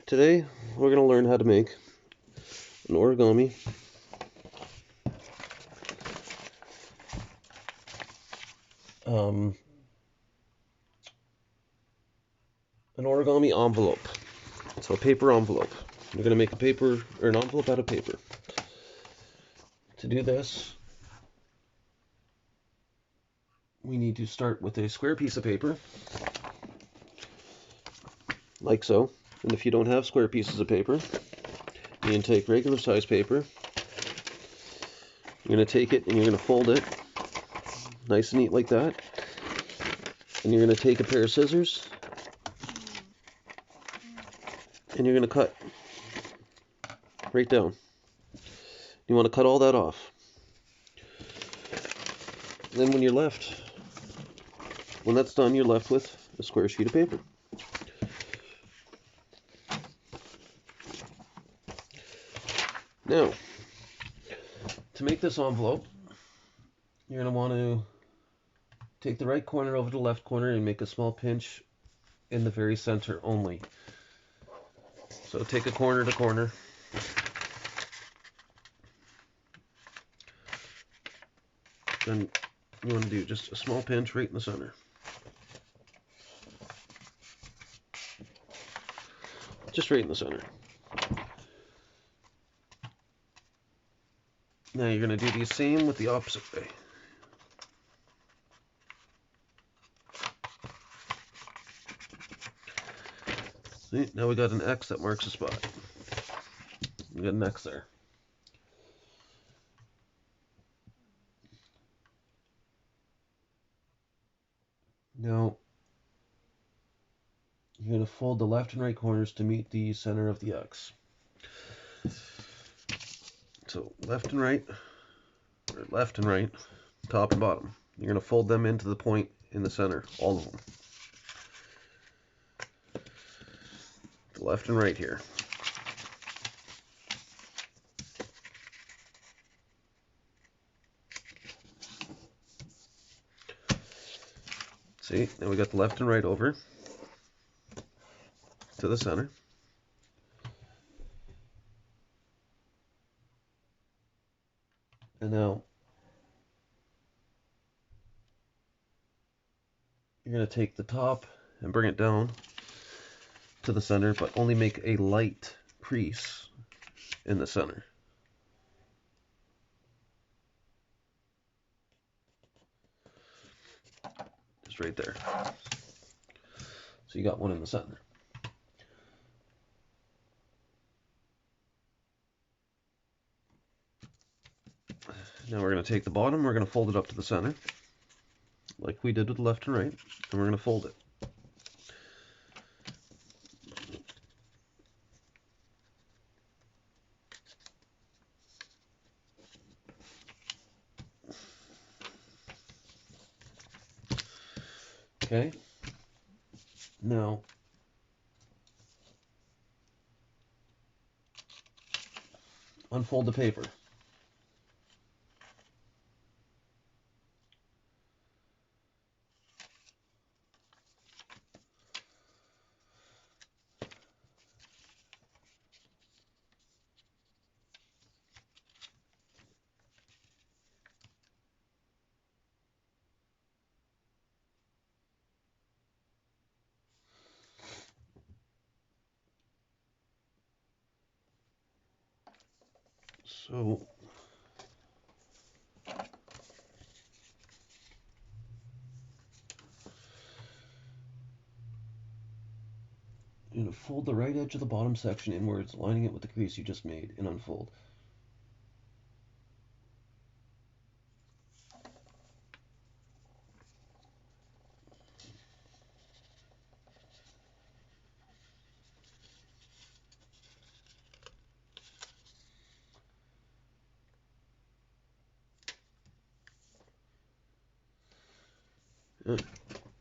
Today we're going to learn how to make an origami envelope. So a paper envelope. You're going to make a paper or an envelope out of paper. To do this, we need to start with a square piece of paper, like so. And if you don't have square pieces of paper, you can take regular size paper. You're going to take it and you're going to fold it nice and neat like that. And you're going to take a pair of scissors and you're going to cut right down. You want to cut all that off. Then when that's done, you're left with a square sheet of paper. Now, to make this envelope, you're going to want to take the right corner over the left corner and make a small pinch in the very center only. So take a corner to corner. Then you want to do just a small pinch right in the center. Just right in the center. Now you're going to do the same with the opposite way. See, now we got an X that marks a spot. We got an X there. Now, you're going to fold the left and right corners to meet the center of the X. So left and right, top and bottom. You're going to fold them into the point in the center, all of them. The left and right here. See, now we got the left and right over to the center. And now you're going to take the top and bring it down to the center, but only make a light crease in the center. Just right there. So you got one in the center. Now we're going to take the bottom, we're going to fold it up to the center, like we did with the left and right, and we're going to fold it. Okay, now unfold the paper. So you're going to fold the right edge of the bottom section inwards, lining it with the crease you just made, and unfold.